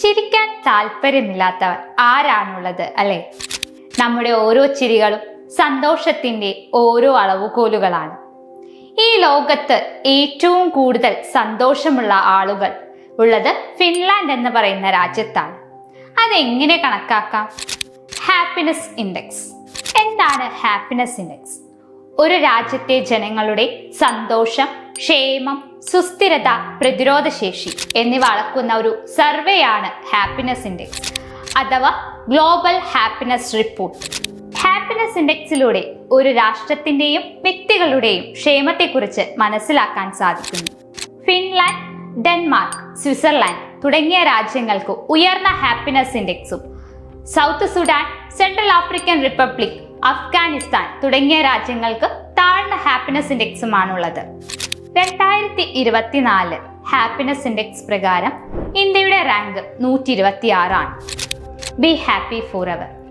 ചിരിക്കാൻ താല്പര്യമില്ലാത്തവർ ആരാണുള്ളത് അല്ലെ? നമ്മുടെ ഓരോ ചിരികളും സന്തോഷത്തിന്റെ ഓരോ അളവുകോലുകളാണ്. ഈ ലോകത്ത് ഏറ്റവും കൂടുതൽ സന്തോഷമുള്ള ആളുകൾ ഉള്ളത് ഫിൻലാൻഡ് എന്ന് പറയുന്ന രാജ്യത്താണ്. അതെങ്ങനെ കണക്കാക്കാം? Happiness index. എന്താണ് ഹാപ്പിനെസ് ഇൻഡെക്സ്? ഒരു രാജ്യത്തെ ജനങ്ങളുടെ സന്തോഷം, ക്ഷേമം, സുസ്ഥിരത, പ്രതിരോധശേഷി എന്നിവ അളക്കുന്ന ഒരു സർവേയാണ് ഹാപ്പിനെസ് ഇൻഡെക്സ് അഥവാ ഗ്ലോബൽ ഹാപ്പിനെസ് റിപ്പോർട്ട്. ഹാപ്പിനെസ് ഇൻഡെക്സിലൂടെ ഒരു രാഷ്ട്രത്തിന്റെയും വ്യക്തികളുടെയും ക്ഷേമത്തെക്കുറിച്ച് മനസ്സിലാക്കാൻ സാധിക്കുന്നു. ഫിൻലാൻഡ്, ഡെൻമാർക്ക്, സ്വിറ്റ്സർലാൻഡ് തുടങ്ങിയ രാജ്യങ്ങൾക്ക് ഉയർന്ന ഹാപ്പിനെസ് ഇൻഡെക്സും South Sudan, Central African Republic, Afghanistan തുടങ്ങിയ രാജ്യങ്ങൾക്ക് താഴ്ന്ന ഹാപ്പിനെസ് ഇൻഡെക്സുമാണുള്ളത്. 2024 ഹാപ്പിനെസ് ഇൻഡെക്സ് പ്രകാരം ഇന്ത്യയുടെ റാങ്ക് 126 ആണ്. Be happy for ever.